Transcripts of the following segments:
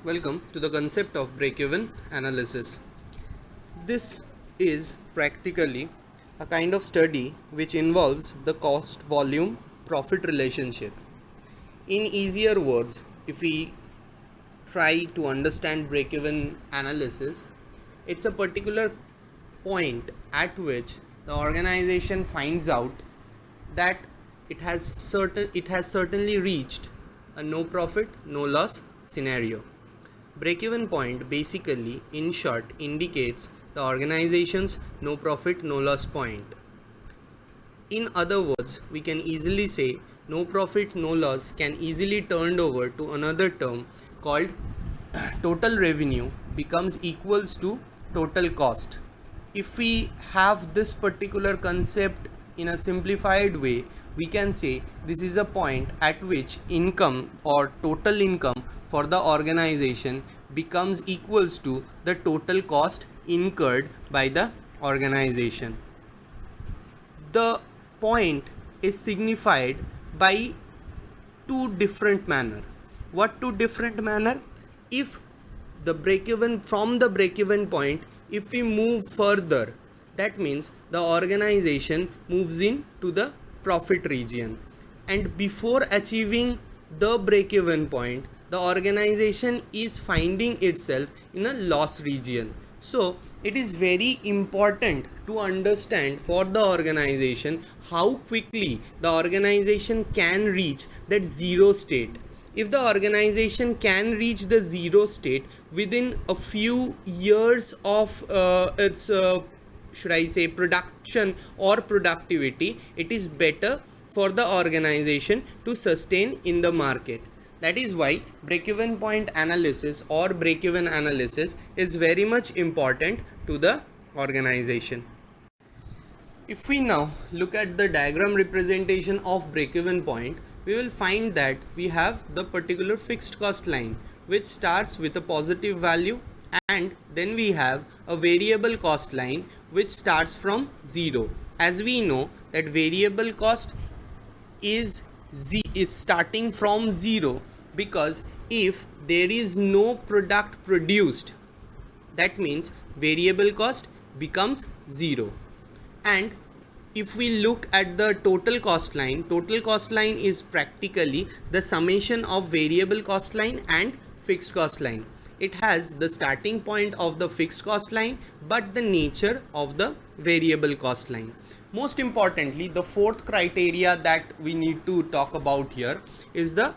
Welcome to the concept of break-even analysis. This is practically a kind of study which involves the cost volume profit relationship. In easier words, if we try to understand break-even analysis, it's a particular point at which the organization finds out that it has certainly reached a no profit no loss scenario. Break-even point basically, in short, indicates the organization's no profit no loss point. In other words, we can easily say no profit no loss can easily turned over to another term called total revenue becomes equals to total cost. If we have this particular concept in a simplified way, we can say this is a point at which income or total income for the organization becomes equals to the total cost incurred by the organization. The point is signified by two different manner. What two different manner? If the break even point, if we move further, that means the organization moves into the profit region, and before achieving the break even point, the organization is finding itself in a loss region. So it is very important to understand for the organization how quickly the organization can reach that zero state. If the organization can reach the zero state within a few years of its should I say production or productivity, it is better for the organization to sustain in the market. That is why break-even point analysis or break-even analysis is very much important to the organization. If we now look at the diagram representation of break-even point, we will find that we have the particular fixed cost line which starts with a positive value, and then we have a variable cost line which starts from 0. As we know that variable cost is it's starting from 0, because if there is no product produced, that means variable cost becomes 0. And if we look at the total cost line is practically the summation of variable cost line and fixed cost line. It has the starting point of the fixed cost line but the nature of the variable cost line. Most importantly, the fourth criteria that we need to talk about here is the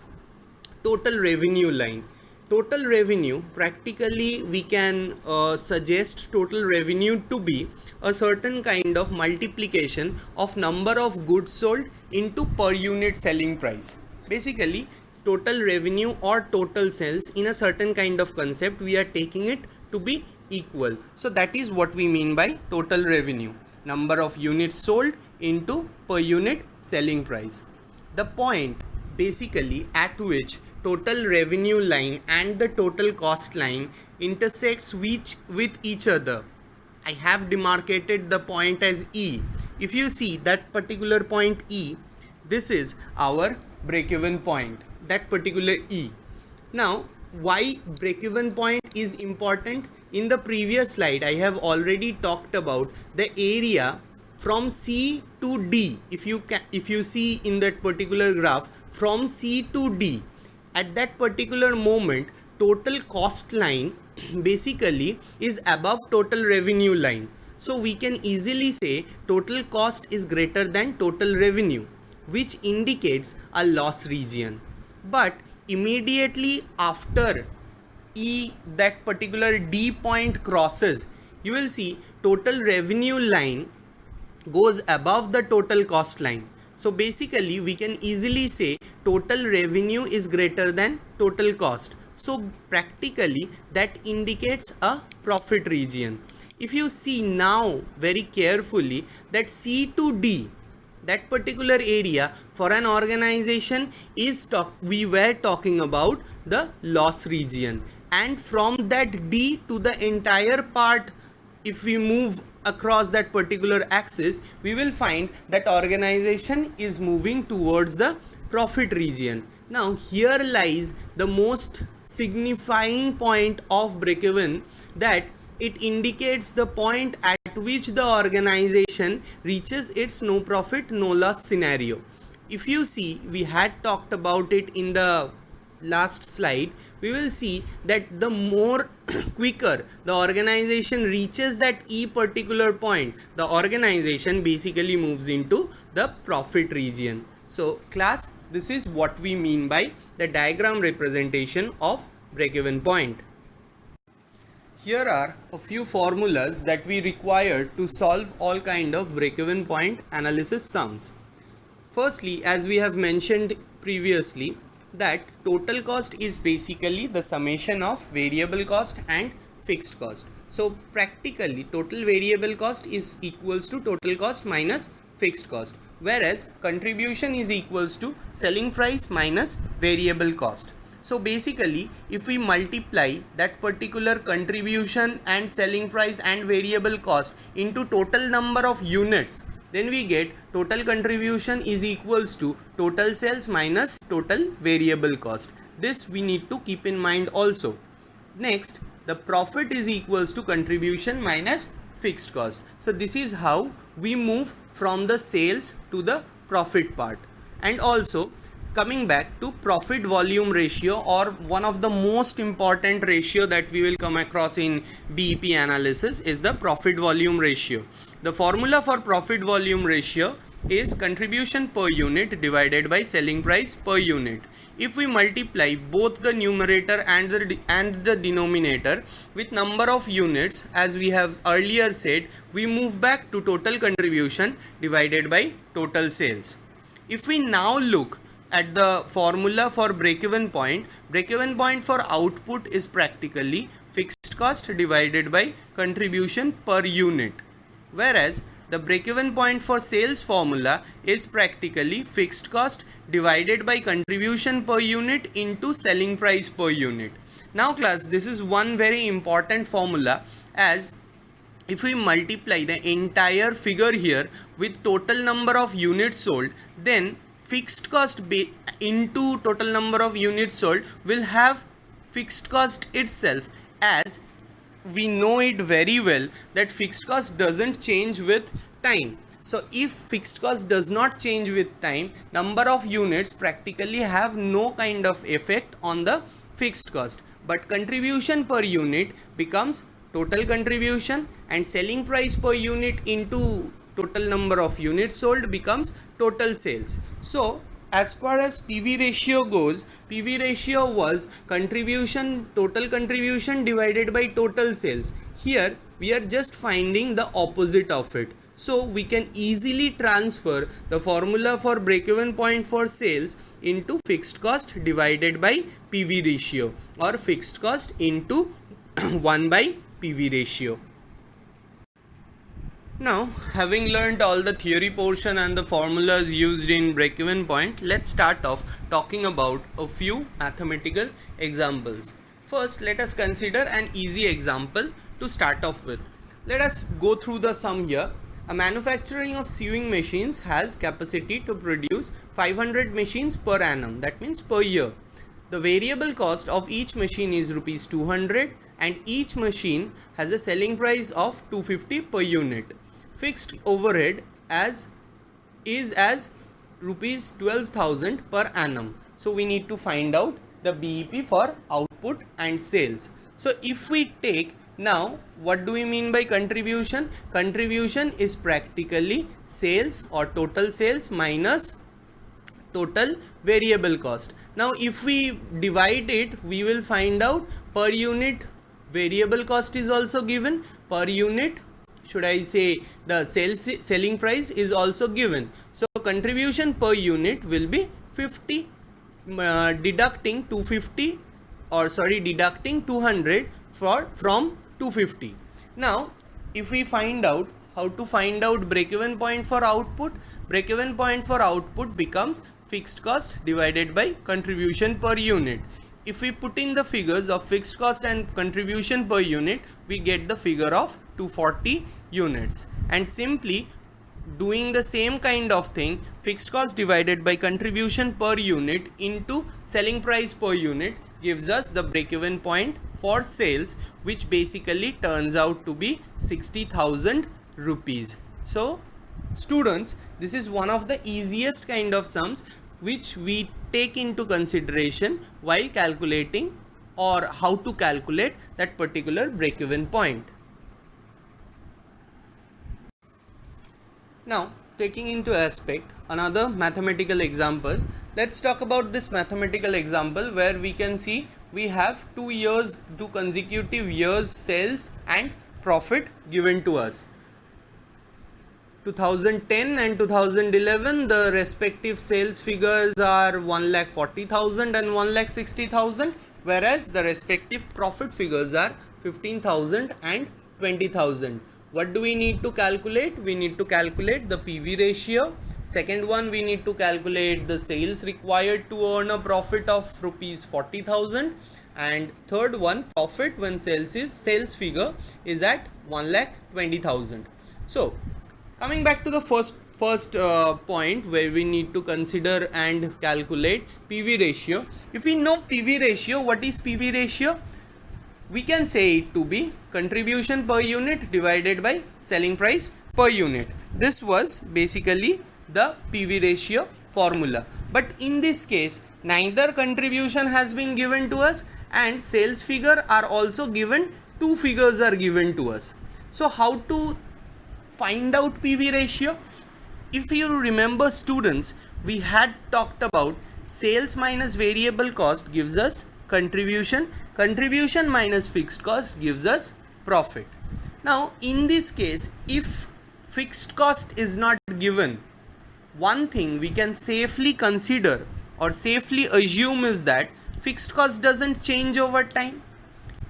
total revenue line. Total revenue, practically we can suggest total revenue to be a certain kind of multiplication of number of goods sold into per unit selling price. Basically, total revenue or total sales in a certain kind of concept, we are taking it to be equal. So that is what we mean by total revenue, number of units sold into per unit selling price. The point basically at which total revenue line and the total cost line intersects with each other, I have demarcated the point as E. If you see that particular point E, this is our break-even point, that particular E. Now, why break-even point is important? In the previous slide, I have already talked about the area from C to D. If you see in that particular graph, from C to D, at that particular moment, total cost line basically is above total revenue line. So we can easily say total cost is greater than total revenue, which indicates a loss region. But immediately after that particular D point crosses, you will see total revenue line goes above the total cost line. So basically we can easily say total revenue is greater than total cost. So practically that indicates a profit region. If you see now very carefully that C to D, that particular area for an organization we were talking about the loss region, and from that D to the entire part, if we move across that particular axis, we will find that organization is moving towards the profit region. Now here lies the most signifying point of break-even, that it indicates the point at which the organization reaches its no profit no loss scenario. If you see, we had talked about it in the last slide. We will see that the more quicker the organization reaches that particular point, the organization basically moves into the profit region. So class, this is what we mean by the diagram representation of break-even point. Here are a few formulas that we require to solve all kind of break-even point analysis sums. Firstly, as we have mentioned previously, that total cost is basically the summation of variable cost and fixed cost. So practically total variable cost is equals to total cost minus fixed cost, whereas contribution is equals to selling price minus variable cost. So basically if we multiply that particular contribution and selling price and variable cost into total number of units, then we get total contribution is equals to total sales minus total variable cost. This we need to keep in mind also. Next, the profit is equals to contribution minus fixed cost. So this is how we move from the sales to the profit part. And also coming back to profit volume ratio, or one of the most important ratio that we will come across in BEP analysis is the profit volume ratio. The formula for profit volume ratio is contribution per unit divided by selling price per unit. If we multiply both the numerator and the denominator with number of units, as we have earlier said, we move back to total contribution divided by total sales. If we now look at the formula for break-even point for output is practically fixed cost divided by contribution per unit, whereas the break-even point for sales formula is practically fixed cost divided by contribution per unit into selling price per unit. Now class, this is one very important formula, as if we multiply the entire figure here with total number of units sold, then fixed cost into total number of units sold will have fixed cost itself, as we know it very well that fixed cost doesn't change with time. So if fixed cost does not change with time, number of units practically have no kind of effect on the fixed cost, but contribution per unit becomes total contribution, and selling price per unit into total number of units sold becomes total sales. So as far as PV ratio goes, PV ratio was total contribution divided by total sales. Here we are just finding the opposite of it. So we can easily transfer the formula for break-even point for sales into fixed cost divided by PV ratio, or fixed cost into 1 by PV ratio. Now, having learned all the theory portion and the formulas used in break-even point, let's start off talking about a few mathematical examples. First, let us consider an easy example to start off with. Let us go through the sum here. A manufacturing of sewing machines has capacity to produce 500 machines per annum, that means per year. The variable cost of each machine is rupees 200, and each machine has a selling price of 250 per unit. Fixed overhead is as rupees 12,000 per annum. So we need to find out the BEP for output and sales. So if we take now, what do we mean by contribution? Contribution is practically sales or total sales minus total variable cost. Now if we divide it, we will find out per unit variable cost is also given, per unit, should I say, the selling price is also given. So contribution per unit will be 50, deducting 250, or sorry, deducting 200 from 250. Now if we find out how to find out break-even point for output, break-even point for output becomes fixed cost divided by contribution per unit. If we put in the figures of fixed cost and contribution per unit, we get the figure of 240 units. And simply doing the same kind of thing fixed cost divided by contribution per unit into selling price per unit gives us the break-even point for sales, which basically turns out to be 60,000 rupees. So students, this is one of the easiest kind of sums which we take into consideration while calculating or how to calculate that particular break-even point. Now, taking into aspect another mathematical example, let's talk about this mathematical example where we can see we have 2 consecutive years sales and profit given to us. 2010 and 2011, the respective sales figures are 1,40,000 and 1,60,000, whereas the respective profit figures are 15,000 and 20,000. What do we need to calculate? We need to calculate the PV ratio. Second one, we need to calculate the sales required to earn a profit of rupees 40,000. And third one, profit when sales figure is at 1,20,000. So coming back to the first point where we need to consider and calculate PV ratio. If we know PV ratio, what is PV ratio? We can say it to be contribution per unit divided by selling price per unit. This was basically the PV ratio formula. But in this case, neither contribution has been given to us and sales figure are also given, 2 figures are given to us. So how to find out PV ratio? If you remember students, we had talked about sales minus variable cost gives us contribution minus fixed cost gives us profit. Now in this case, if fixed cost is not given, one thing we can safely consider or safely assume is that fixed cost doesn't change over time.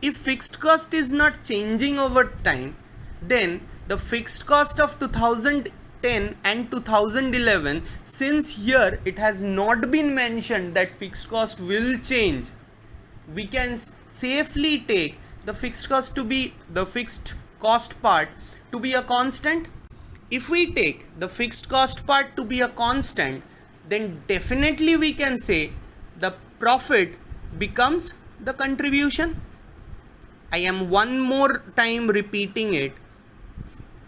If fixed cost is not changing over time, then the fixed cost of 2010 and 2011, since here it has not been mentioned that fixed cost will change, we can safely take the fixed cost part to be a constant. If we take the fixed cost part to be a constant, then definitely we can say the profit becomes the contribution. I am one more time repeating it.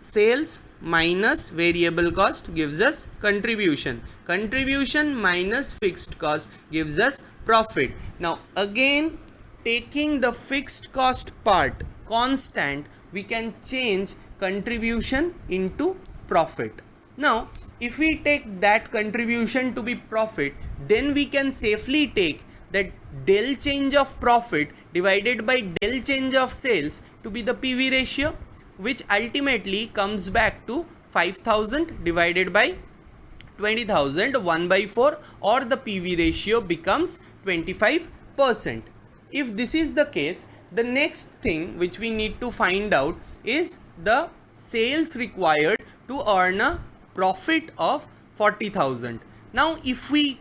Sales minus variable cost gives us contribution. Contribution minus fixed cost gives us profit. Now again, taking the fixed cost part constant, we can change contribution into profit. Now if we take that contribution to be profit, then we can safely take that del change of profit divided by del change of sales to be the PV ratio, which ultimately comes back to 5,000 divided by 20,000 1/4, or the PV ratio becomes 25%. If this is the case, the next thing which we need to find out is the sales required to earn a profit of 40,000. Now if we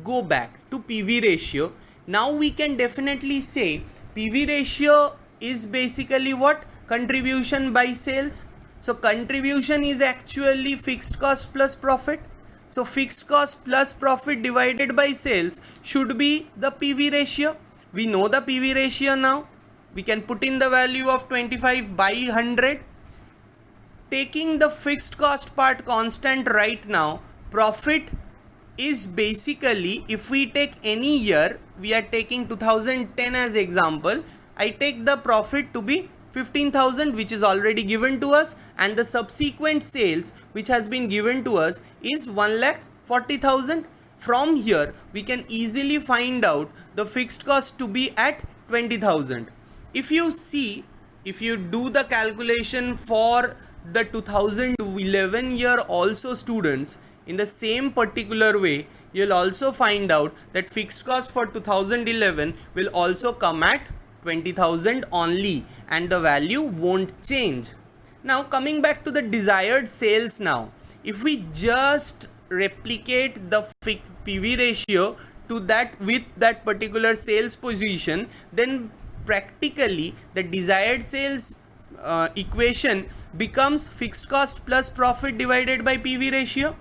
go back to PV ratio, now we can definitely say PV ratio is basically what? Contribution by sales. So contribution is actually fixed cost plus profit. So fixed cost plus profit divided by sales should be the PV ratio. We know the PV ratio now. We can put in the value of 25 by 100. Taking the fixed cost part constant right now, profit is basically, if we take any year, we are taking 2010 as example, I take the profit to be 15,000, which is already given to us, and the subsequent sales which has been given to us is 1,40,000. From here we can easily find out the fixed cost to be at 20,000. If you do the calculation for the 2011 year also, students, in the same particular way, you'll also find out that fixed cost for 2011 will also come at 20,000 only, and the value won't change. Now coming back to the desired sales now, if we just replicate the PV ratio to that with that particular sales position, then practically the desired sales equation becomes fixed cost plus profit divided by PV ratio.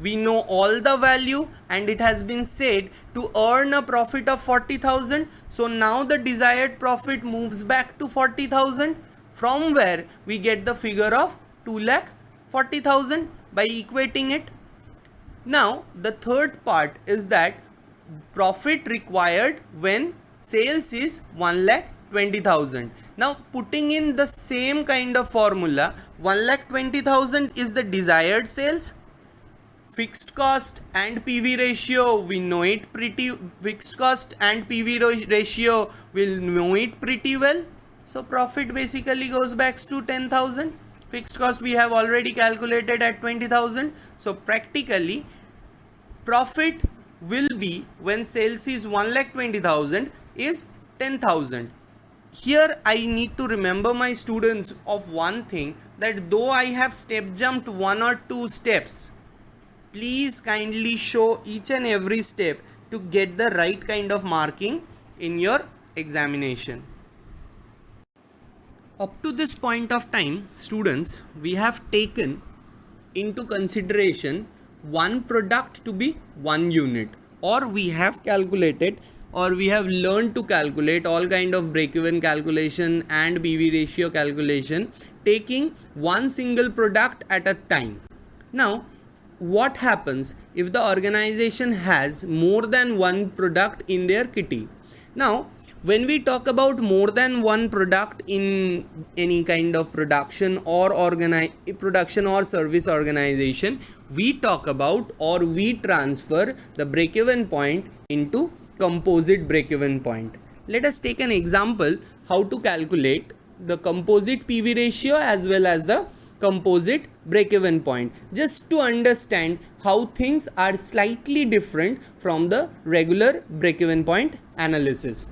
we know all the value, and it has been said to earn a profit of 40,000. So now the desired profit moves back to 40,000, from where we get the figure of 2,40,000 by equating it. Now the third part is that profit required when sales is 1,20,000. Now putting in the same kind of formula, 1,20,000 is the desired sales. Fixed cost and PV ratio, we know it pretty, fixed cost and PV ratio will know it pretty well. So profit basically goes back to 10,000. Fixed cost we have already calculated at 20,000. So practically profit will be when sales is 1,20,000 is 10,000. Here I need to remember my students of one thing, that though I have step jumped one or two steps, please kindly show each and every step to get the right kind of marking in your examination. Up to this point of time, students, we have taken into consideration one product to be 1 unit, or we have calculated, or we have learned to calculate all kind of break-even calculation and PV ratio calculation, taking one single product at a time. Now what happens if the organization has more than one product in their kitty? Now when we talk about more than one product in any kind of production or service organization, we talk about, or we transfer the break-even point into composite break-even point. Let us take an example how to calculate the composite PV ratio as well as the composite break-even point, just to understand how things are slightly different from the regular break-even point analysis.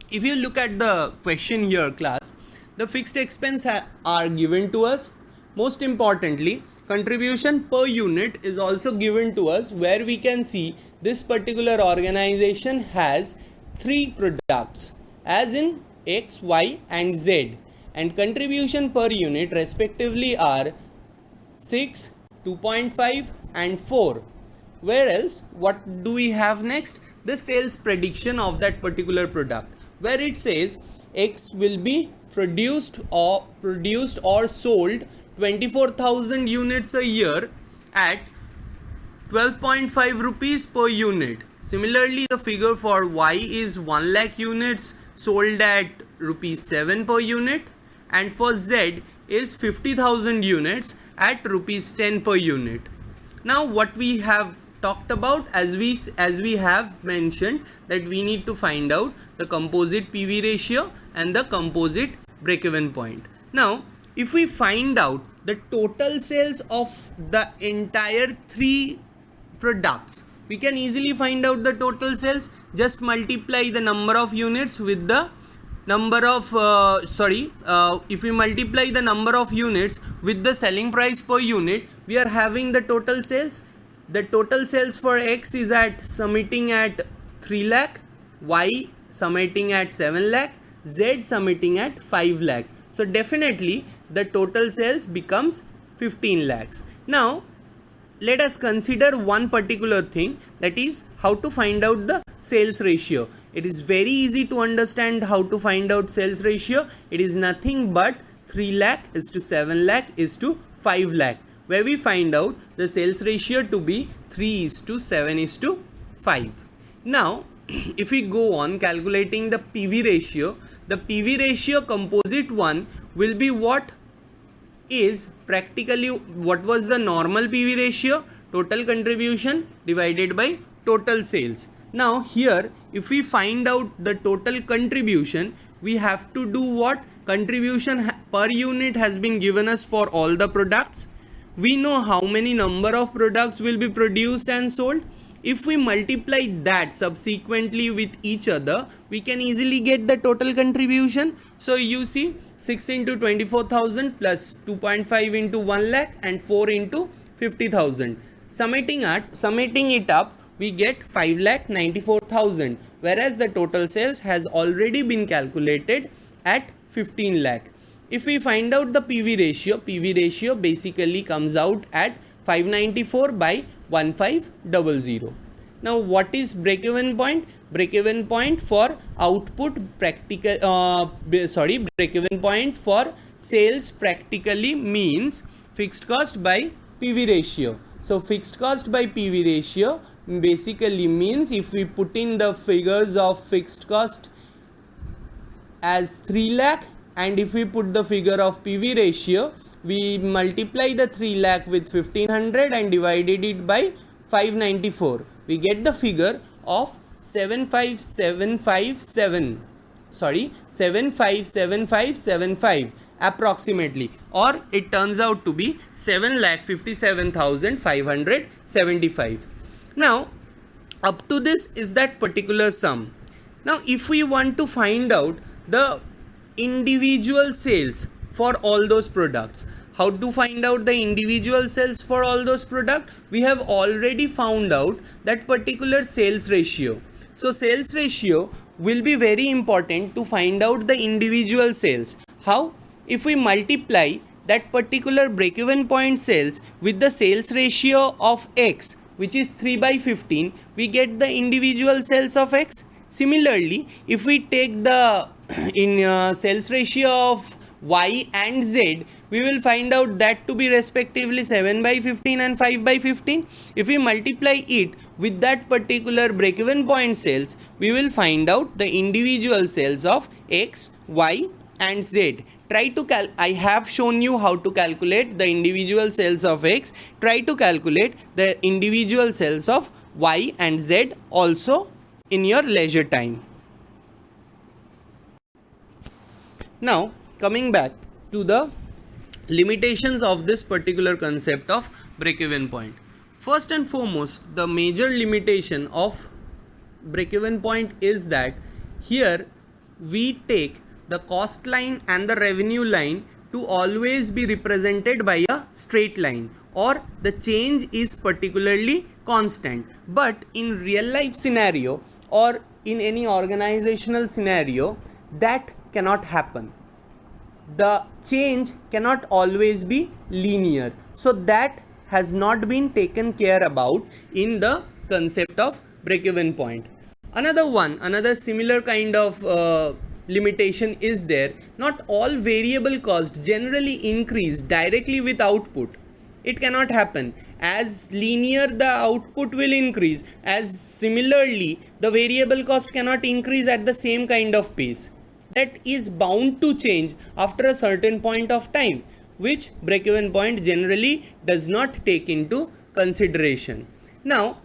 If you look at the question here, class, the fixed expense are given to us. Most importantly, contribution per unit is also given to us, where we can see this particular organization has 3 products, as in X, Y and Z, and contribution per unit respectively are 6, 2.5 and 4. Where else, what do we have next? The sales prediction of that particular product, where it says X will be produced or sold 24,000 units a year at 12.5 rupees per unit. Similarly, the figure for Y is 1 lakh units sold at rupees 7 per unit, and for Z is 50,000 units at rupees 10 per unit. Now what we have talked about, as we have mentioned, that we need to find out the composite PV ratio and the composite break-even point. Now if we find out the total sales of the entire 3 products, we can easily find out the total sales. Just multiply the number of units with the number of if we multiply the number of units with the selling price per unit, we are having the total sales. The total sales for X is summating at 3 lakh, Y summating at 7 lakh, Z summating at 5 lakh. So definitely the total sales becomes 15 lakhs. Now let us consider one particular thing, that is how to find out the sales ratio. It is very easy to understand how to find out sales ratio. It is nothing but 3 lakh is to 7 lakh is to 5 lakh, where we find out the sales ratio to be 3 is to 7 is to 5. Now if we go on calculating the PV ratio, the PV ratio composite one will be what is practically what was the normal PV ratio, total contribution divided by total sales. Now here if we find out the total contribution, we have to do what? Contribution per unit has been given us for all the products. We know how many number of products will be produced and sold. If we multiply that subsequently with each other, we can easily get the total contribution. So you see 6 into 24,000 plus 2.5 into 1 lakh and 4 into 50,000. Summating it up, we get 5 lakh 94,000, whereas the total sales has already been calculated at 15 lakh. If we find out the PV ratio basically comes out at 594 by 1500. Now what is break-even point? Break-even point for output break-even point for sales practically means fixed cost by PV ratio. So fixed cost by PV ratio basically means if we put in the figures of fixed cost as 3 lakh and if we put the figure of PV ratio, we multiply the 3 lakh with 1500 and divided it by 594. We get the figure of 757575 approximately, or it turns out to be 7,57,575. Now up to this is that particular sum. Now if we want to find out the individual sales for all those products, how to find out the individual sales for all those products? We have already found out that particular sales ratio. So sales ratio will be very important to find out the individual sales. How? If we multiply that particular break-even point sales with the sales ratio of X, which is 3 by 15, we get the individual sales of X. Similarly, if we take the sales ratio of Y and Z, we will find out that to be respectively 7 by 15 and 5 by 15. If we multiply it with that particular break-even point sales, we will find out the individual sales of X, Y and Z. I have shown you how to calculate the individual sales of X. Try to calculate the individual sales of Y and Z also in your leisure time. Now coming back to the limitations of this particular concept of break-even point. First and foremost, the major limitation of break-even point is that here we take the cost line and the revenue line to always be represented by a straight line, or the change is particularly constant. But in real life scenario or in any organizational scenario, that cannot happen. The change cannot always be linear. So that has not been taken care about in the concept of break-even point. Another similar kind of limitation is there. Not all variable costs generally increase directly with output. It cannot happen. As linear the output will increase, as similarly the variable cost cannot increase at the same kind of pace. That is bound to change after a certain point of time, which break-even point generally does not take into consideration. Now,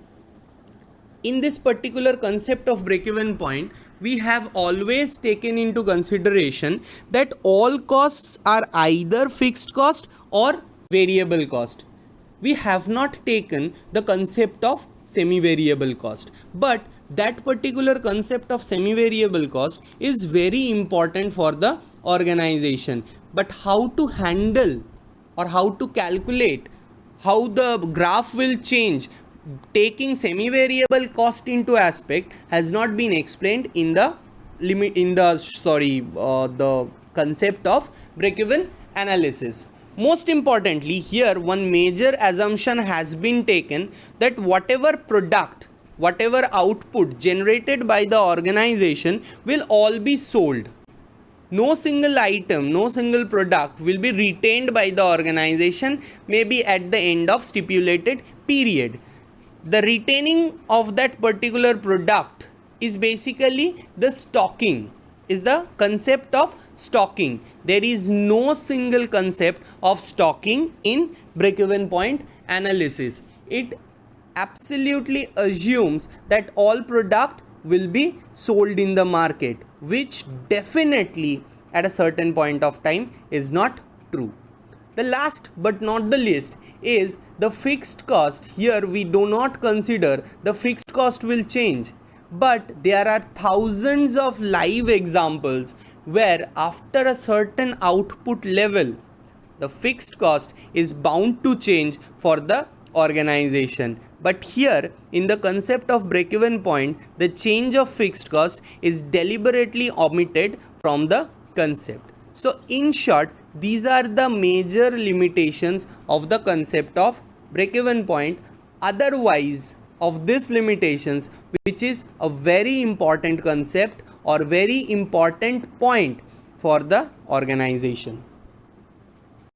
in this particular concept of break-even point, we have always taken into consideration that all costs are either fixed cost or variable cost. We have not taken the concept of semi-variable cost, but that particular concept of semi-variable cost is very important for the organization. But how to handle or how to calculate how the graph will change taking semi-variable cost into aspect has not been explained in the concept of break-even analysis. Most importantly, here one major assumption has been taken that whatever output generated by the organization will all be sold. No single item, no single product will be retained by the organization, maybe at the end of stipulated period. The retaining of that particular product is basically the stocking, is the concept of stocking. There is no single concept of stocking in break-even point analysis. It absolutely assumes that all product will be sold in the market, which definitely at a certain point of time is not true. The last but not the least is the fixed cost. Here we do not consider the fixed cost will change, but there are thousands of live examples where after a certain output level the fixed cost is bound to change for the organization. But here in the concept of break-even point, the change of fixed cost is deliberately omitted from the concept. So in short, these are the major limitations of the concept of break-even point otherwise of these limitations, which is a very important concept or very important point for the organization.